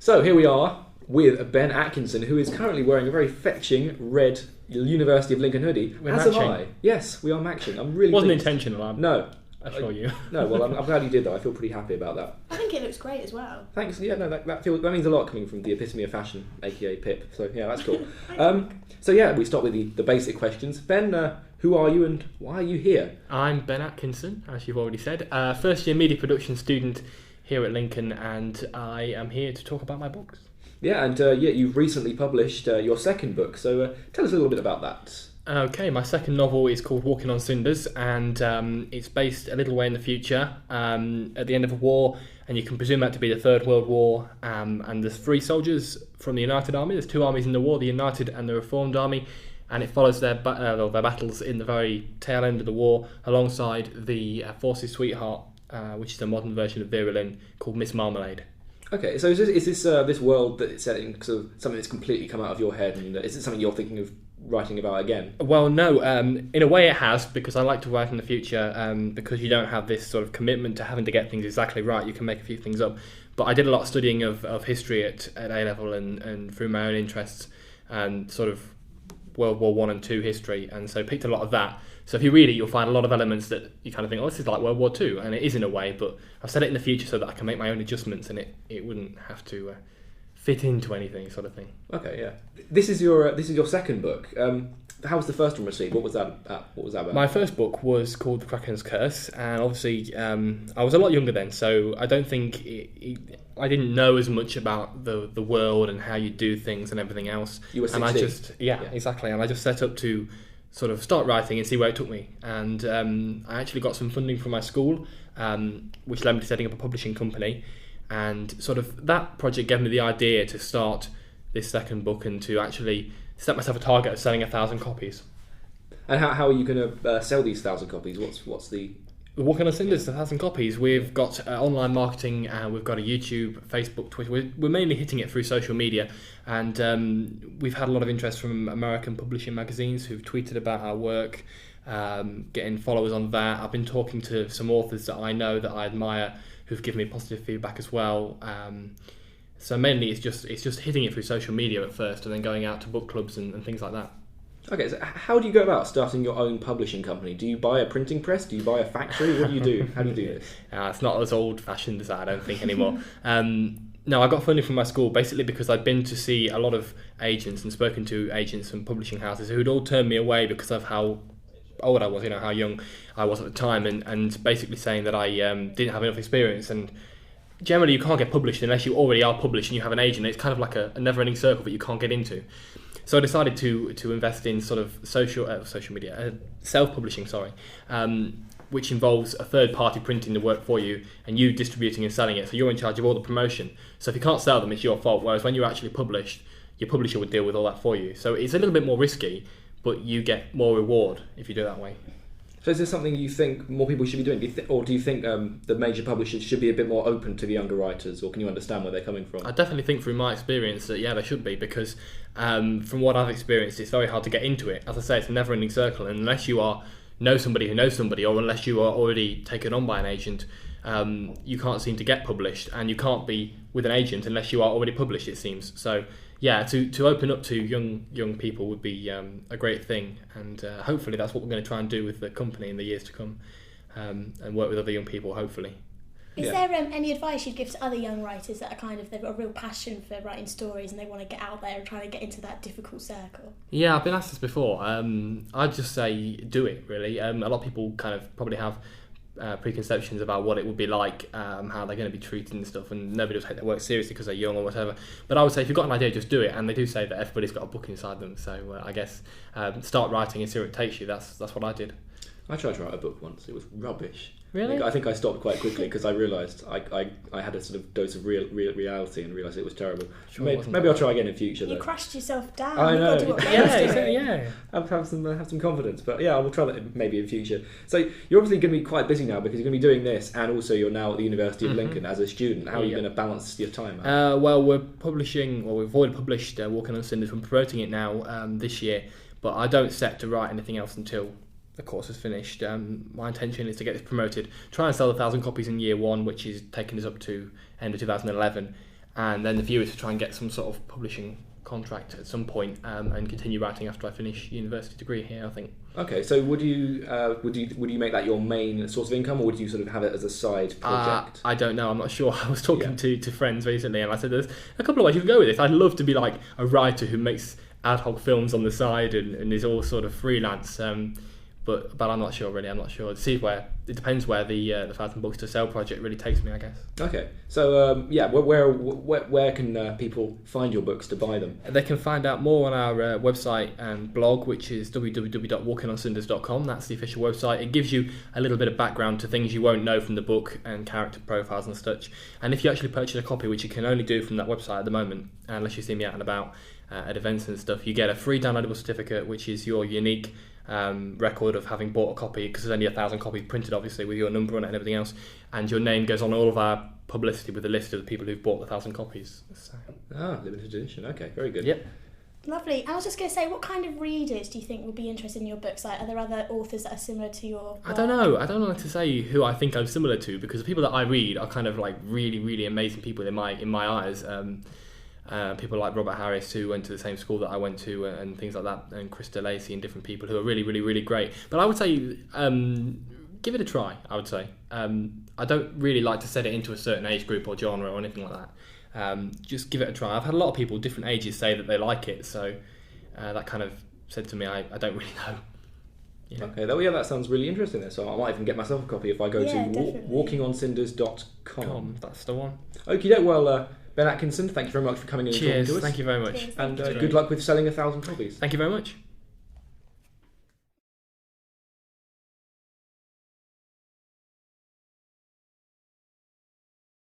So here we are with Ben Atkinson, who is currently wearing a very fetching red University of Lincoln hoodie. We're As matching. am I. Yes, we are matching. I'm really Wasn't pleased. intentional, No. I assure you. No, well, I'm glad you did, though. I feel pretty happy about that. I think it looks great as well. Thanks. Yeah, no, that means a lot coming from the epitome of fashion, aka Pip. So yeah, that's cool. So yeah, we start with the basic questions. Ben, who are you and why are you here? I'm Ben Atkinson, as you've already said, first year media production student here at Lincoln, and I am here to talk about my books. Yeah, and you've recently published your second book. So tell us a little bit about that. Okay, my second novel is called Walking on Cinders, and it's based a little way in the future, at the end of a war, and you can presume that to be the Third World War, and there's 3 soldiers from the United Army. There's 2 armies in the war, the United and the Reformed Army, and it follows their battles in the very tail end of the war, alongside the Force's sweetheart, which is a modern version of Vera Lynn, called Miss Marmalade. Okay, so is this world that it's set in sort of something that's completely come out of your head, and is it something you're thinking of writing about again? Well, no. In a way it has, because I like to write in the future, because you don't have this sort of commitment to having to get things exactly right. You can make a few things up. But I did a lot of studying of history at A-level and through my own interests, and sort of World War I and II history, and so picked a lot of that. So if you read it, you'll find a lot of elements that you kind of think, oh, this is like World War II, and it is in a way, but I've set it in the future so that I can make my own adjustments, and it wouldn't have to fit into anything, sort of thing. Okay, yeah. This is your second book. How was the first one received? What was that about? My first book was called The Kraken's Curse, and obviously I was a lot younger then, so I don't think I didn't know as much about the world and how you do things and everything else. You were 16. And exactly. And I just set up to sort of start writing and see where it took me. And I actually got some funding from my school, which led me to setting up a publishing company. And sort of that project gave me the idea to start this second book and to actually set myself a target of selling 1,000 copies. And how are you going to sell these 1,000 copies? What's the... Walking on Cinders, 1,000 copies. We've got online marketing, we've got a YouTube, Facebook, Twitter. We're mainly hitting it through social media, and we've had a lot of interest from American publishing magazines who've tweeted about our work, getting followers on that. I've been talking to some authors that I know that I admire who've given me positive feedback as well. So mainly it's just hitting it through social media at first, and then going out to book clubs and things like that. Okay, so how do you go about starting your own publishing company? Do you buy a printing press? Do you buy a factory? What do you do? How do you do this? It's not as old-fashioned as that, I don't think, anymore. No, I got funding from my school basically because I'd been to see a lot of agents and spoken to agents and publishing houses who'd all turned me away because of how old I was, how young I was at the time, and basically saying that I didn't have enough experience. And generally you can't get published unless you already are published and you have an agent. It's kind of like a never-ending circle that you can't get into. So I decided to invest in sort of social media, self-publishing, which involves a third party printing the work for you and you distributing and selling it. So you're in charge of all the promotion. So if you can't sell them, it's your fault. Whereas when you're actually published, your publisher would deal with all that for you. So it's a little bit more risky, but you get more reward if you do it that way. So is this something you think more people should be doing? Do you think the major publishers should be a bit more open to the younger writers, or can you understand where they're coming from? I definitely think through my experience that, they should be, because from what I've experienced, it's very hard to get into it. As I say, it's a never-ending circle, and unless you know somebody who knows somebody, or unless you are already taken on by an agent, you can't seem to get published, and you can't be with an agent unless you are already published, it seems. So to open up to young people would be a great thing, and hopefully that's what we're going to try and do with the company in the years to come, and work with other young people, hopefully. Is there any advice you'd give to other young writers that are they've got a real passion for writing stories and they want to get out there and try to get into that difficult circle? Yeah, I've been asked this before. I'd just say do it, really. A lot of people kind of probably have preconceptions about what it would be like, how they're going to be treated and stuff, and nobody will take their work seriously because they're young or whatever. But I would say if you've got an idea, just do it. And they do say that everybody's got a book inside them, so I guess start writing and see where it takes you. That's what I did. I tried to write a book once. It was rubbish. Really? I think I stopped quite quickly because I realised I had a sort of dose of reality and realised it was terrible. Sure, maybe I'll try again in future. You crashed yourself down. I know. Yeah. Have some confidence, but I will try that maybe in future. So you're obviously going to be quite busy now because you're going to be doing this, and also you're now at the University of Lincoln as a student. How are you going to balance your time out? We're publishing. Well, we've already published Walking on Cinders. We're promoting it now this year, but I don't set to write anything else until the course is finished. My intention is to get this promoted, try and sell 1,000 copies in year one, which is taking us up to end of 2011, and then the view is to try and get some sort of publishing contract at some point, and continue writing after I finish university degree here, I think. Okay, so would you make that your main source of income, or would you sort of have it as a side project? I don't know. I'm not sure. I was talking to friends recently, and I said there's a couple of ways you can go with this. I'd love to be like a writer who makes ad hoc films on the side and is all sort of freelance. But I'm not sure really. I'm not sure. It depends where the 1,000 Books to Sell project really takes me, I guess. Okay, so where can people find your books to buy them? They can find out more on our website and blog, which is www.walkingoncinders.com. That's the official website. It gives you a little bit of background to things you won't know from the book and character profiles and such. And if you actually purchase a copy, which you can only do from that website at the moment, unless you see me out and about at events and stuff, you get a free downloadable certificate, which is your unique record of having bought a copy, because there's only 1,000 copies printed, obviously, with your number on it and everything else, and your name goes on all of our publicity with a list of the people who've bought the 1,000 copies. So. Limited edition. Okay, very good. Yep. Lovely. And I was just going to say, what kind of readers do you think would be interested in your books? Like, are there other authors that are similar to your work? I don't know. I don't know to say who I think I'm similar to, because the people that I read are kind of like really, really amazing people in my eyes. People like Robert Harris, who went to the same school that I went to, and things like that, and Chris DeLacy and different people who are really, really, really great. But I would say give it a try, I would say. I don't really like to set it into a certain age group or genre or anything like that. Just give it a try. I've had a lot of people, different ages, say that they like it, so that kind of said to me, I don't really know. Yeah. Okay, that sounds really interesting then. So I might even get myself a copy if I go to walkingoncinders.com. That's the one. Okie doke, well, Ben Atkinson, thank you very much for coming in and talking to us. Thank you very much. Cheers. And good luck with selling 1,000 copies. Thank you very much.